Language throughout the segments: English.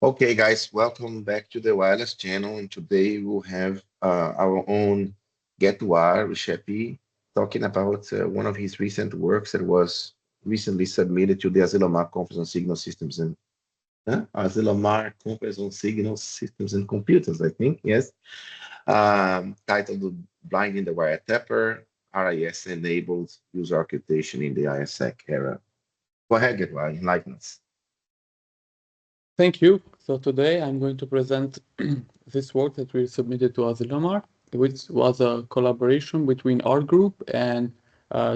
Okay, guys, welcome back to the wireless channel. And today we'll have our own Get Wire, Rishepi, talking about one of his recent works that was recently submitted to the Asilomar Conference on Signal Systems and Asilomar Conference on Signal Systems and Computers, I think, yes. Titled Blinding the Wiretapper, RIS-Enabled User Occultation in the ISAC Era. Go ahead, Get Wire, enlighten us. Thank you. So today I'm going to present this work that we submitted to Asilomar, which was a collaboration between our group and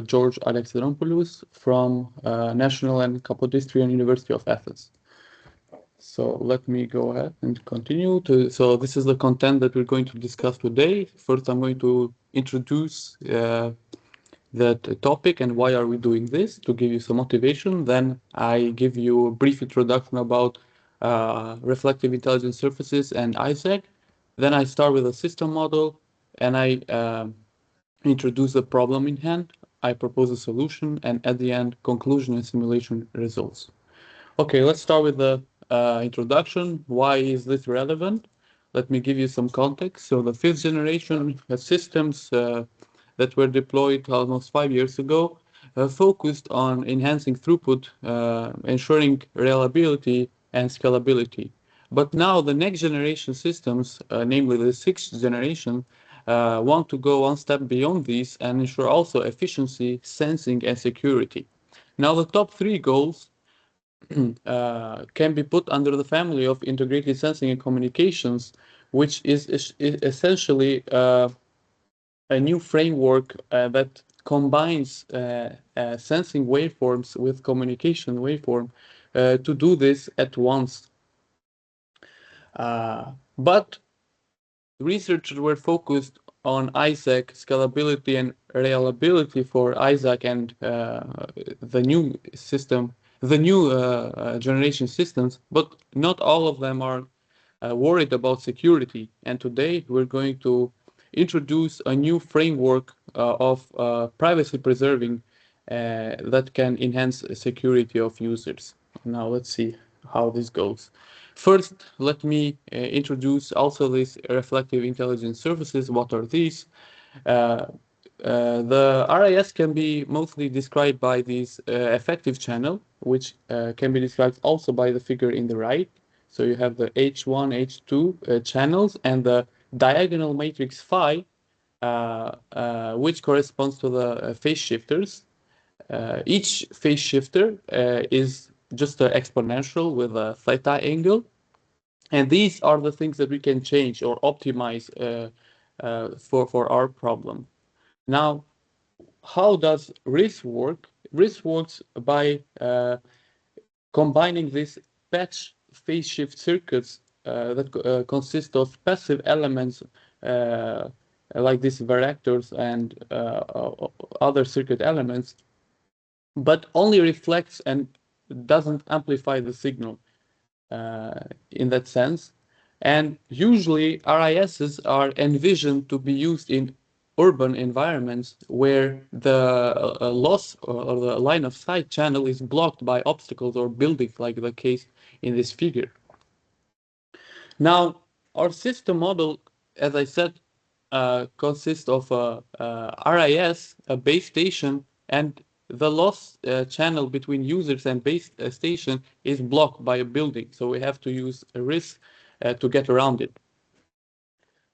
George Alexandropoulos from National and Kapodistrian University of Athens. So let me go ahead and continue. So this is the content that we're going to discuss today. First, I'm going to introduce the topic and why are we doing this to give you some motivation. Then I give you a brief introduction about reflective intelligence surfaces and ISAC. Then I start with a system model and I introduce the problem in hand. I propose a solution and at the end, conclusion and simulation results. Okay, let's start with the introduction. Why is this relevant? Let me give you some context. So the fifth generation systems that were deployed almost 5 years ago focused on enhancing throughput, ensuring reliability and scalability. But now the next generation systems, namely the sixth generation, want to go one step beyond these and ensure also efficiency, sensing, and security. Now the top three goals can be put under the family of integrated sensing and communications, which is essentially a new framework that combines sensing waveforms with communication waveform to do this at once. But researchers were focused on ISAC scalability and reliability for ISAC and the new system, the new generation systems, but not all of them are worried about security. And today we're going to introduce a new framework of privacy preserving that can enhance security of users. Now let's see how this goes. First, let me introduce also these reflective intelligence services. What are these? The RIS can be mostly described by this effective channel, which can be described also by the figure in the right. So you have the H1, H2 channels and the diagonal matrix phi, which corresponds to the phase shifters. Each phase shifter is just an exponential with a theta angle. And these are the things that we can change or optimize for our problem. Now, how does RIS work? RIS works by combining these patch phase shift circuits that consist of passive elements like these varactors and other circuit elements, but only reflects and doesn't amplify the signal in that sense. And usually RISs are envisioned to be used in urban environments where the loss or the line of sight channel is blocked by obstacles or buildings, like the case in this figure. Now, our system model, as I said, consists of a RIS, a base station, and the loss channel between users and base station is blocked by a building. So we have to use a RIS to get around it.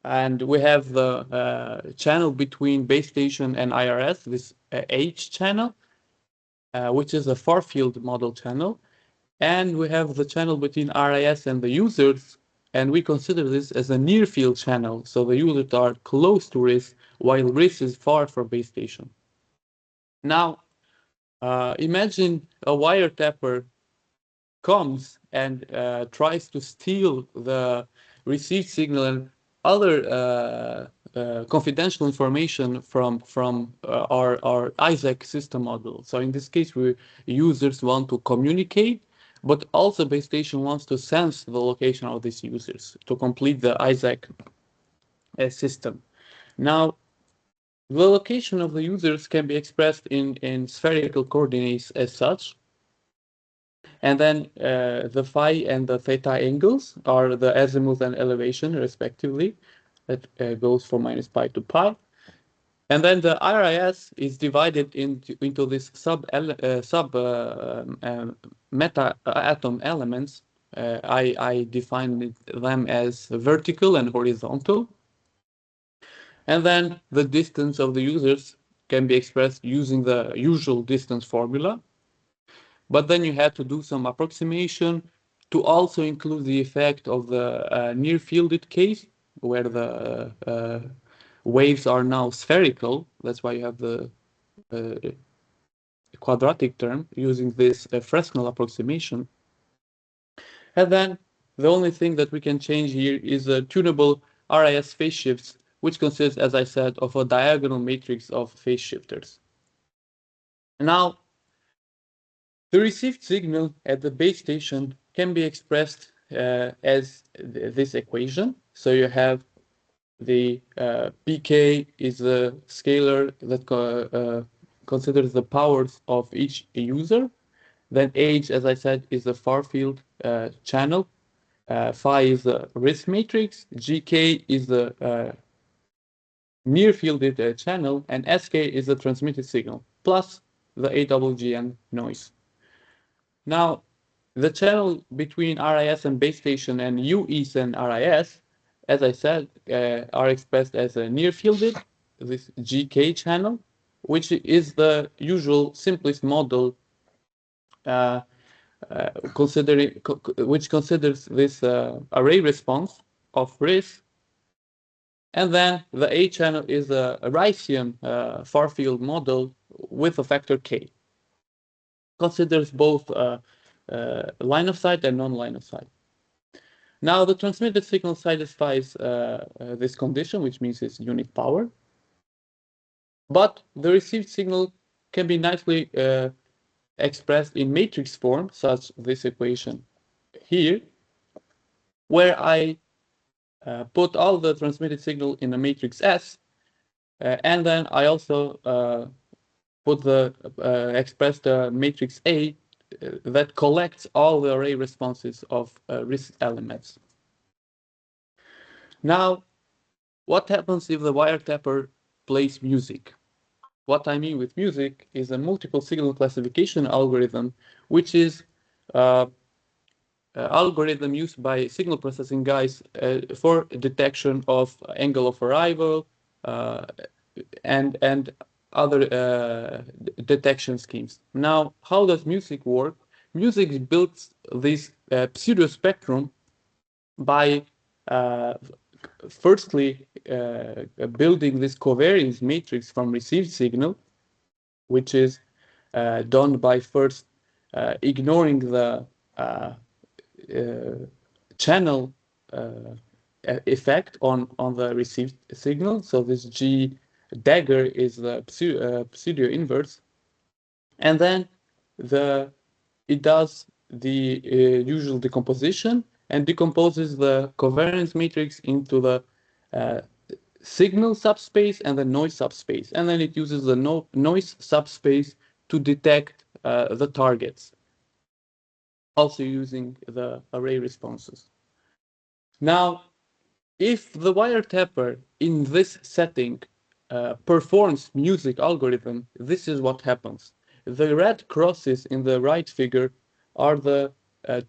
And we have the channel between base station and IRS, this H channel, which is a far field model channel. And we have the channel between RIS and the users, and we consider this as a near field channel. So the users are close to RIS, while RIS is far from base station. Now, imagine a wiretapper comes and tries to steal the received signal and other confidential information from our ISAC system model. So in this case, users want to communicate, but also base station wants to sense the location of these users to complete the ISAC system. Now, the location of the users can be expressed in spherical coordinates as such. And then the phi and the theta angles are the azimuth and elevation, respectively. That goes from minus pi to pi. And then the RIS is divided into these meta atom elements. I define them as vertical and horizontal. And then the distance of the users can be expressed using the usual distance formula. But then you had to do some approximation to also include the effect of the near fielded case, where the waves are now spherical. That's why you have the quadratic term using this Fresnel approximation. And then the only thing that we can change here is a tunable RIS phase shifts, which consists, as I said, of a diagonal matrix of phase shifters. Now, the received signal at the base station can be expressed as this equation. So you have the pk is a scalar that considers the powers of each user. Then H, as I said, is the far field channel. Phi is the RIS matrix. GK is the near fielded channel. And SK is the transmitted signal, plus the AWGN noise. Now, the channel between RIS and base station and UEs and RIS, as I said, are expressed as a near fielded, this GK channel, which is the usual simplest model which considers this array response of RIS. And then the A channel is a Ricean far field model with a factor K. Considers both line of sight and non-line of sight. Now the transmitted signal satisfies this condition, which means it's unit power. But the received signal can be nicely expressed in matrix form, such this equation here, where I put all the transmitted signal in a matrix S, and then I also put the expressed matrix A that collects all the array responses of RIS elements. Now, what happens if the wiretapper plays music? What I mean with music is a multiple signal classification algorithm, which is algorithm used by signal processing guys for detection of angle of arrival and other detection schemes. Now, how does music work? Music builds this pseudo spectrum by firstly building this covariance matrix from received signal, which is done by first ignoring the channel effect on the received signal. So this G dagger is the pseudo inverse, and then it does the usual decomposition and decomposes the covariance matrix into the signal subspace and the noise subspace, and then it uses the noise subspace to detect the targets, also using the array responses. Now, if the wiretapper in this setting performs music algorithm, this is what happens. The red crosses in the right figure are the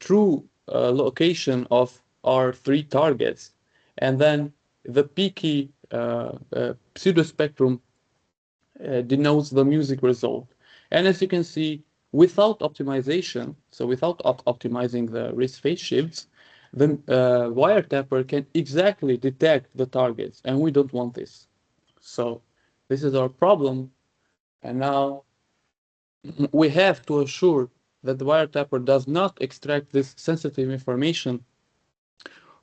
true location of our three targets, and then the peaky pseudo spectrum denotes the music result. And as you can see, without optimization, so without optimizing the RIS phase shifts, the wiretapper can exactly detect the targets, and we don't want this. So this is our problem, and now we have to assure that the wiretapper does not extract this sensitive information,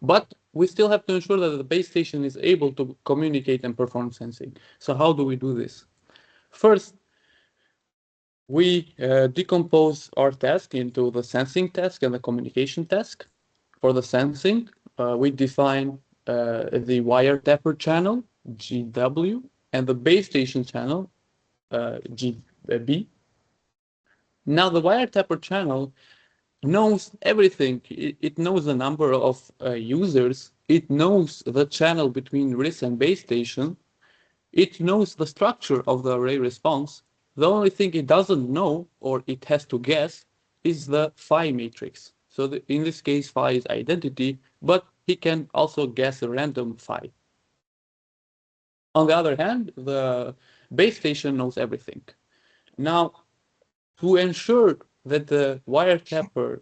but we still have to ensure that the base station is able to communicate and perform sensing. So how do we do this? First, we decompose our task into the sensing task and the communication task. For the sensing, we define the wiretapper channel, GW, and the base station channel, GB. Now, the wiretapper channel knows everything. It knows the number of users. It knows the channel between RIS and base station. It knows the structure of the array response. The only thing it doesn't know, or it has to guess, is the phi matrix. So in this case, phi is identity, but he can also guess a random phi. On the other hand, the base station knows everything. Now, to ensure that the wiretapper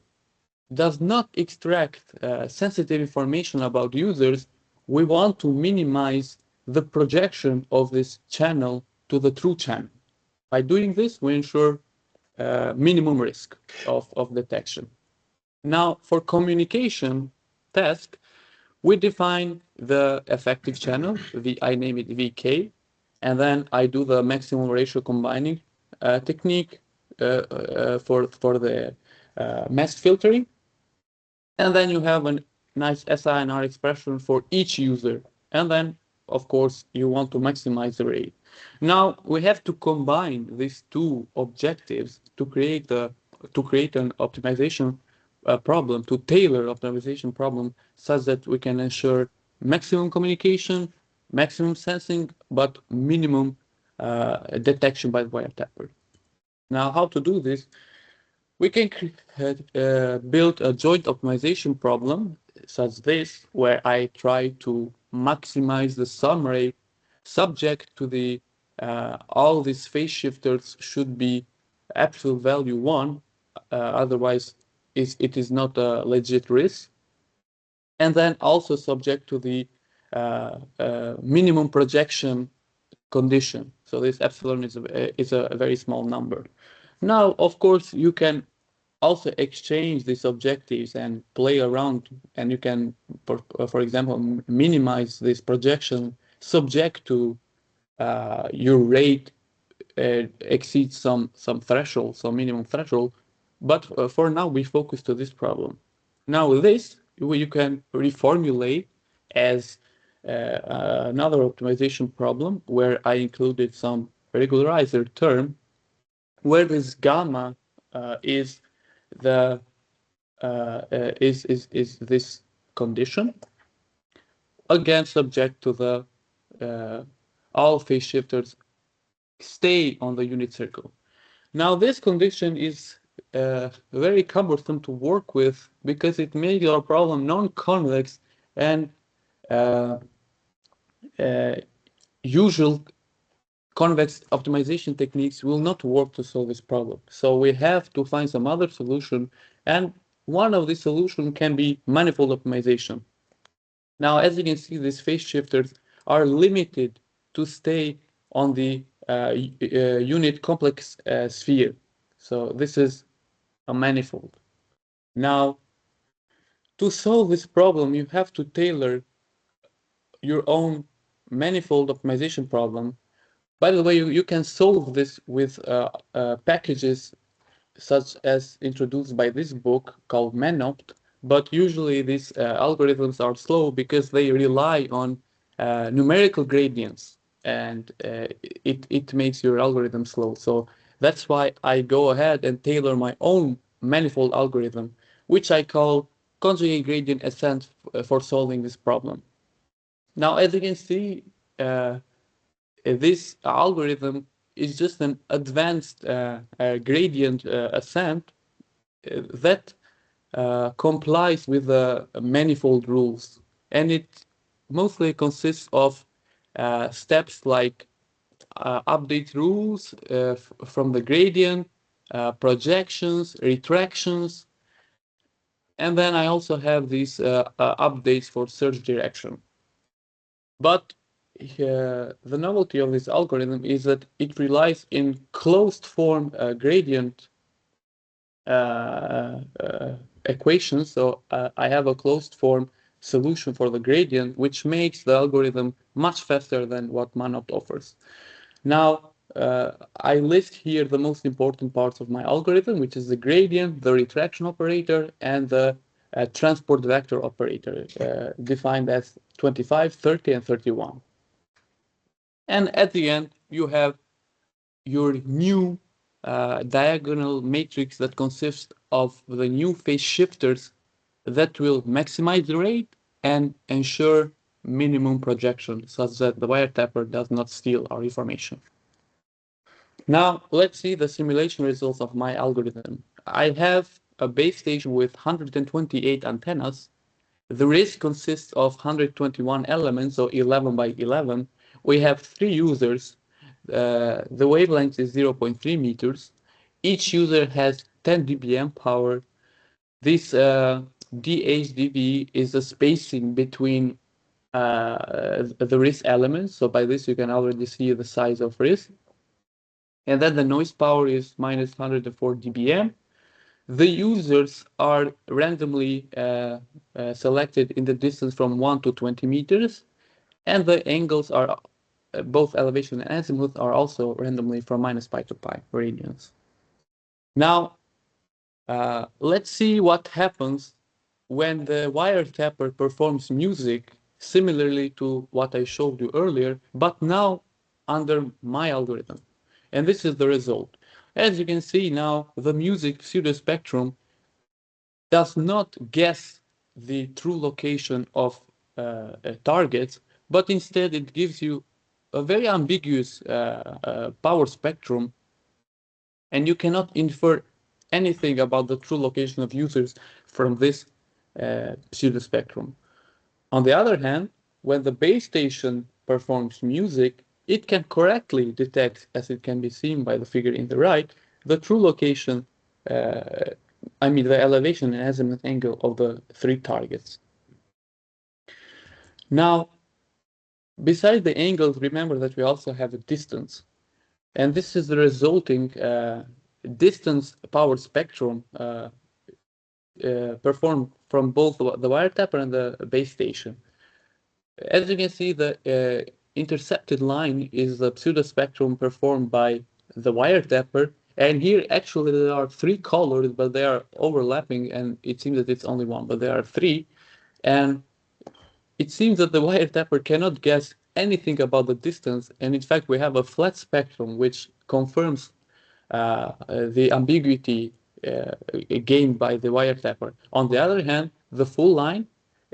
does not extract sensitive information about users, we want to minimize the projection of this channel to the true channel. By doing this, we ensure minimum risk of detection. Now, for communication task, we define the effective channel, I name it VK, and then I do the maximum ratio combining technique for the mask filtering. And then you have a nice SINR expression for each user. And then, of course, you want to maximize the rate. Now we have to combine these two objectives to create an optimization problem, to tailor optimization problem such that we can ensure maximum communication, maximum sensing, but minimum detection by the wiretapper. Now, how to do this? We can build a joint optimization problem such this, where I try to maximize the sum rate subject to the all these phase shifters should be absolute value 1, otherwise it is not a legit risk. And then also subject to the minimum projection condition. So this epsilon is a very small number. Now, of course, you can also exchange these objectives and play around, and you can, for example, minimize this projection subject to your rate exceeds some threshold, some minimum threshold. But for now, we focus to this problem. Now, this you can reformulate as another optimization problem where I included some regularizer term, where this gamma is the is this condition, again subject to the all phase shifters stay on the unit circle. Now this condition is very cumbersome to work with because it makes our problem non-convex, and usual convex optimization techniques will not work to solve this problem. So we have to find some other solution, and one of the solutions can be manifold optimization. Now, as you can see, these phase shifters are limited to stay on the unit complex sphere. So this is a manifold. Now, to solve this problem, you have to tailor your own manifold optimization problem. By the way, you can solve this with packages such as introduced by this book called ManOpt, but usually these algorithms are slow because they rely on numerical gradients, and it makes your algorithm slow. So that's why I go ahead and tailor my own manifold algorithm, which I call conjugate gradient ascent for solving this problem. Now, as you can see, this algorithm is just an advanced gradient ascent that complies with the manifold rules. And it mostly consists of steps like update rules from the gradient, projections, retractions, and then I also have these updates for search direction. But the novelty of this algorithm is that it relies in closed form gradient equations. So I have a closed form solution for the gradient, which makes the algorithm much faster than what ManOpt offers. Now, I list here the most important parts of my algorithm, which is the gradient, the retraction operator, and the transport vector operator, defined as 25, 30, and 31. And at the end, you have your new diagonal matrix that consists of the new phase shifters that will maximize the rate and ensure minimum projection such that the wiretapper does not steal our information. Now, let's see the simulation results of my algorithm. I have a base station with 128 antennas. The RIS consists of 121 elements, so 11 by 11. We have 3 users. The wavelength is 0.3 meters. Each user has 10 dBm power. This DHDV is the spacing between the RIS elements. So by this, you can already see the size of RIS. And then the noise power is minus 104 dBm. The users are randomly selected in the distance from 1 to 20 meters, and the angles are both elevation and azimuth are also randomly from minus pi to pi radians. Now, let's see what happens when the wiretapper performs music similarly to what I showed you earlier, but now under my algorithm. And this is the result. As you can see now, the music pseudospectrum does not guess the true location of targets, but instead it gives you a very ambiguous power spectrum, and you cannot infer anything about the true location of users from this pseudospectrum. On the other hand, when the base station performs music, it can correctly detect, as it can be seen by the figure in the right, the true location, the elevation and azimuth angle of the 3 targets. Now, besides the angles, remember that we also have a distance. And this is the resulting distance power spectrum performed from both the wiretapper and the base station. As you can see, the intercepted line is the pseudospectrum performed by the wiretapper. And here, actually, there are 3 colors, but they are overlapping, and it seems that it's only 1, but there are 3. And it seems that the wiretapper cannot guess anything about the distance. And in fact, we have a flat spectrum, which confirms the ambiguity gained by the wiretapper. On the other hand, the full line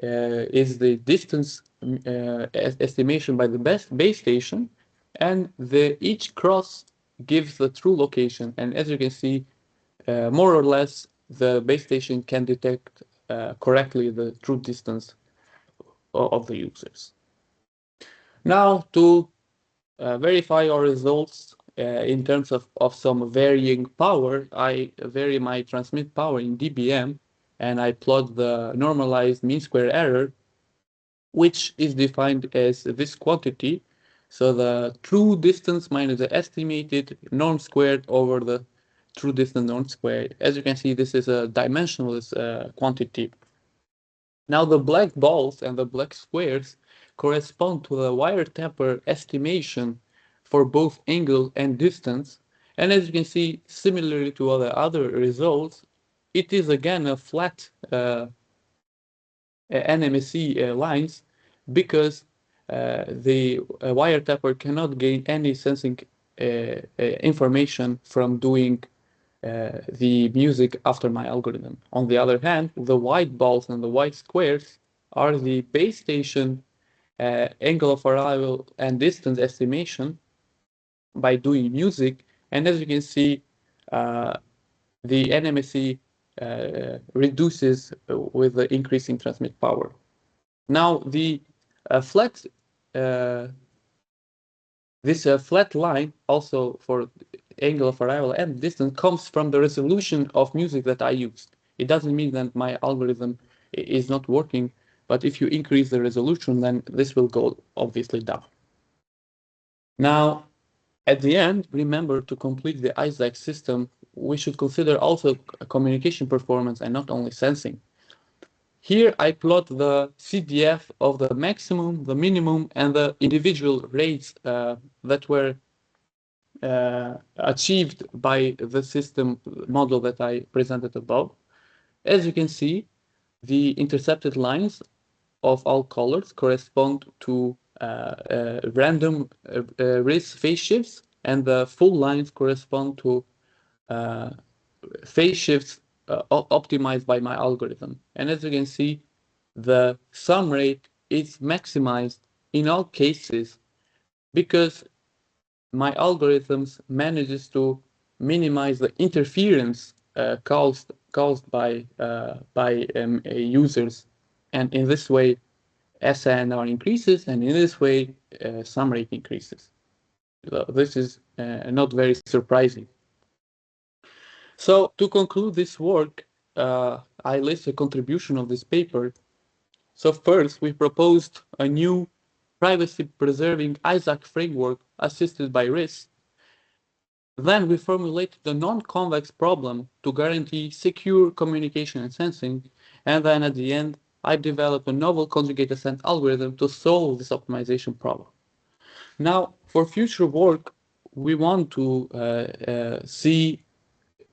is the distance estimation by the base station, and each cross gives the true location. And as you can see, more or less, the base station can detect correctly the true distance of the users. Now, to verify our results in terms of some varying power, I vary my transmit power in dBm, and I plot the normalized mean square error, which is defined as this quantity. So the true distance minus the estimated norm squared over the true distance norm squared. As you can see, this is a dimensionless quantity. Now the black balls and the black squares correspond to the wiretapper estimation for both angle and distance. And as you can see, similarly to all the other results, it is again a flat NMSC lines, because the wiretapper cannot gain any sensing information from doing the music after my algorithm. On the other hand, the white balls and the white squares are the base station angle of arrival and distance estimation by doing music. And as you can see, the NMSC reduces with the increasing transmit power. Now, the flat flat line, also for angle of arrival and distance, comes from the resolution of music that I used. It doesn't mean that my algorithm is not working, but if you increase the resolution, then this will go obviously down. Now, at the end, remember, to complete the ISAC system, we should consider also communication performance and not only sensing. Here I plot the CDF of the maximum, the minimum, and the individual rates that were achieved by the system model that I presented above. As you can see, the intercepted lines of all colors correspond to random RIS phase shifts, and the full lines correspond to phase shifts optimized by my algorithm. And as you can see, the sum rate is maximized in all cases because my algorithms manages to minimize the interference caused by users, and in this way, SNR increases, and in this way, sum rate increases. This is not very surprising. So to conclude this work, I list a contribution of this paper. So first, we proposed a new privacy-preserving ISAC framework assisted by RIS. Then we formulated the non-convex problem to guarantee secure communication and sensing. And then at the end, I developed a novel conjugate descent algorithm to solve this optimization problem. Now, for future work, we want to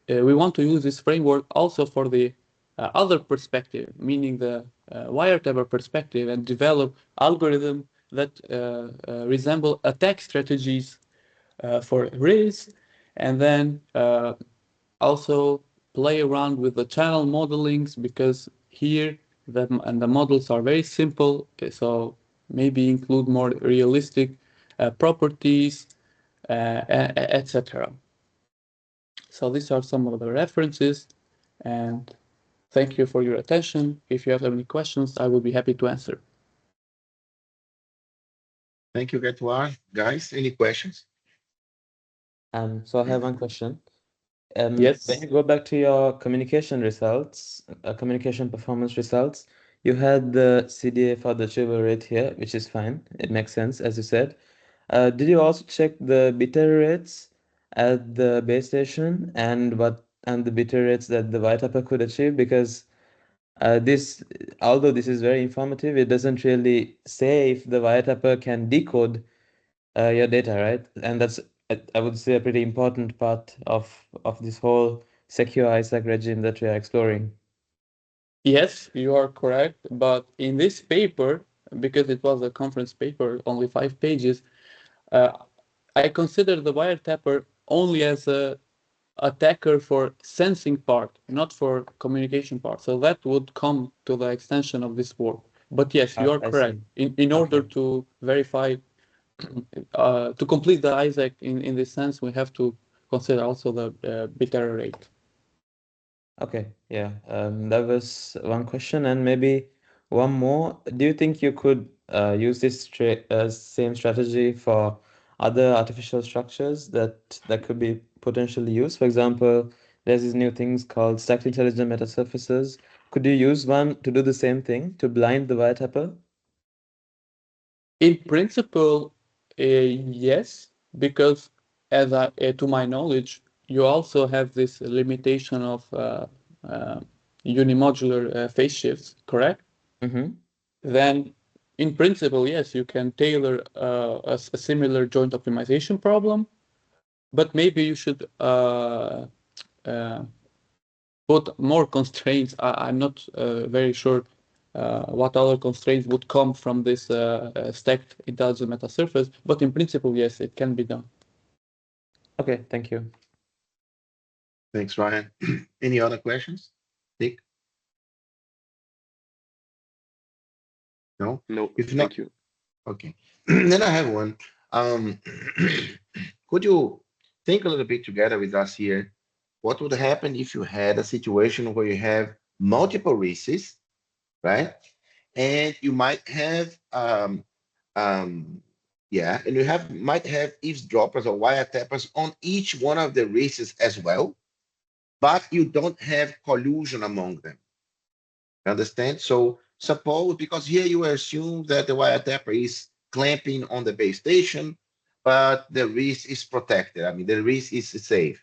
we want to use this framework also for the other perspective, meaning the Wiretapper perspective, and develop algorithms that resemble attack strategies for RIS, and then also play around with the channel modelings, because here the models are very simple, so maybe include more realistic properties, etc. So these are some of the references, and thank you for your attention. If you have any questions, I will be happy to answer. Thank you, Getwar. Guys, any questions? So I have one question. Yes. When you go back to your communication results, communication performance results, you had the CDA for the triple rate here, which is fine. It makes sense, as you said. Did you also check the bit error rates at the base station and the bit error rates that the Wiretapper could achieve? Because although this is very informative, it doesn't really say if the Wiretapper can decode your data, right? And that's, I would say, a pretty important part of this whole secure ISAC regime that we are exploring. Yes, you are correct. But in this paper, because it was a conference paper, only 5 pages, I consider the Wiretapper only as a attacker for sensing part, not for communication part. So that would come to the extension of this work. But yes, you are I correct. see. In order Okay. to verify, to complete the ISAC in this sense, we have to consider also the bit error rate. Okay, yeah. That was one question, and maybe one more. Do you think you could use this same strategy for other artificial structures that could be potentially used? For example, there's these new things called stacked intelligent metasurfaces. Could you use one to do the same thing, to blind the Wiretapper? In principle, yes, because to my knowledge, you also have this limitation of unimodular phase shifts, correct? Mm-hmm. Then in principle, yes, you can tailor a similar joint optimization problem, but maybe you should put more constraints. I'm not very sure what other constraints would come from this stacked intelligent metasurface, but in principle, yes, it can be done. Okay, thank you. Thanks, Ryan. Any other questions? Nick? No? No, If not, thank you. okay. Then I have one. Could you think a little bit together with us here? What would happen if you had a situation where you have multiple races, right? And you might have yeah, and you might have eavesdroppers or wiretappers on each one of the races as well, but you don't have collusion among them. Understand? So suppose, because here you assume that the wiretapper is clamping on the base station, but the RIS is protected. I mean, the RIS is safe.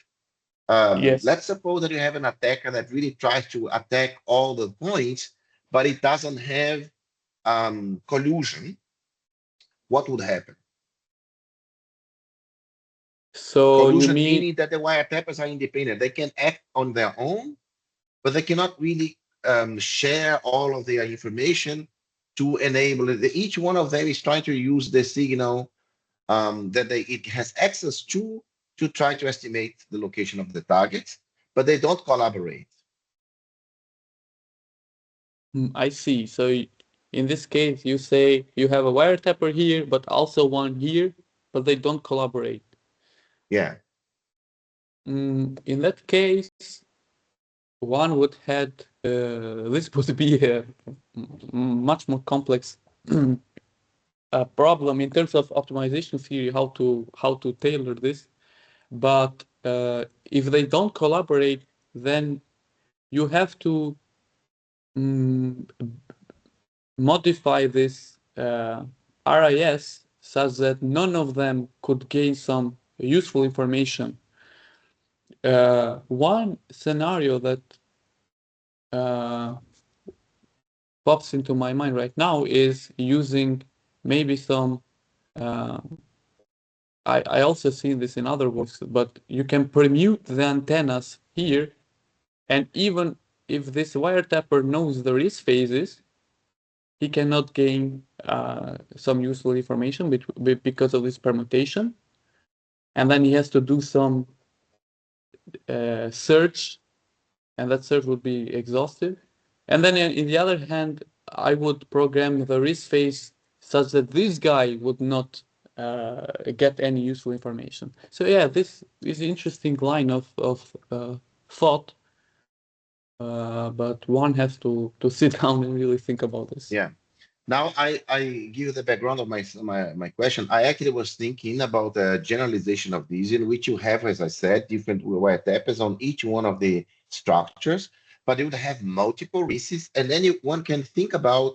Yes. Let's suppose that you have an attacker that really tries to attack all the points, but it doesn't have collusion. What would happen? So you Collusion mean meaning that the wiretappers are independent. They can act on their own, but they cannot really share all of their information to enable it. Each one of them is trying to use the signal that it has access to to try to estimate the location of the targets, but they don't collaborate. I see. So in this case, you say you have a wiretapper here, but also one here, but they don't collaborate. Yeah. In that case, one would have this would be a much more complex problem in terms of optimization theory, how to tailor this. But if they don't collaborate, then you have to modify this RIS such that none of them could gain some useful information. One scenario that pops into my mind right now is using maybe some I also seen this in other works, but you can permute the antennas here, and even if this wiretapper knows the RIS phases, he cannot gain some useful information because of this permutation. And then he has to do some search, and that search would be exhaustive. And then in the other hand, I would program the RIS phase such that this guy would not get any useful information. So yeah, this is an interesting line of thought, but one has to sit down and really think about this. Yeah. Now I give you the background of my question. I actually was thinking about the generalization of these, in which you have, as I said, different wiretappers on each one of the structures, but you would have multiple RISs, and then one can think about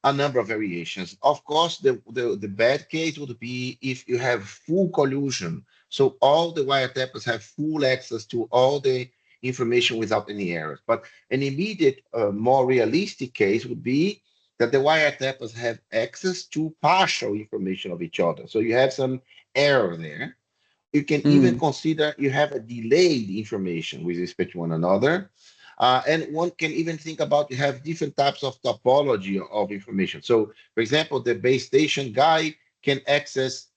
a number of variations. Of course, the bad case would be if you have full collusion. So all the wiretappers have full access to all the information without any errors. But an immediate, more realistic case would be that the wiretappers have access to partial information of each other. So you have some error there. You can even consider you have a delayed information with respect to one another. And one can even think about you have different types of topology of information. So, for example, the base station guy can access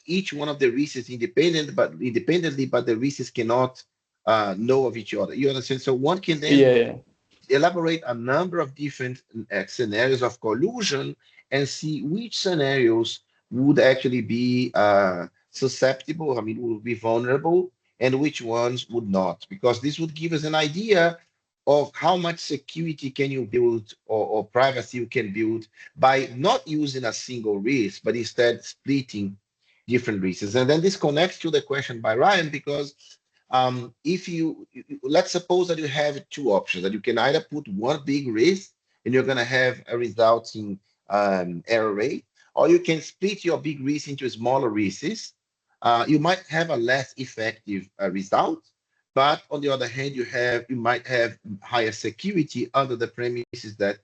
each one of the RISs independently, but the RISs cannot know of each other. You understand? So one can then elaborate a number of different scenarios of collusion and see which scenarios would actually be susceptible, I mean, would be vulnerable, and which ones would not, because this would give us an idea of how much security can you build or privacy you can build by not using a single RIS, but instead splitting different RISs. And then this connects to the question by Ryan, because if let's suppose that you have two options, that you can either put one big RIS and you're going to have a resulting error rate, or you can split your big RIS into smaller RISs. You might have a less effective result, but on the other hand, you might have higher security under the premises that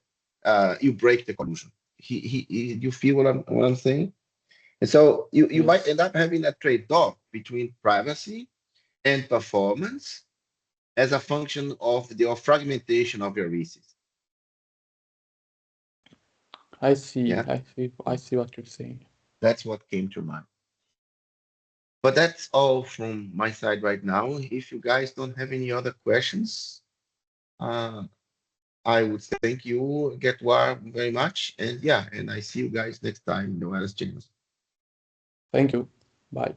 you break the collusion. You feel what I'm saying? And so you might end up having a trade-off between privacy and performance as a function of the fragmentation of your RISs. I see. Yeah. I see what you're saying. That's what came to mind. But that's all from my side right now. If you guys don't have any other questions, I would thank you, Getwar, very much. And yeah, and I see you guys next time in the wireless channels. Thank you. Bye.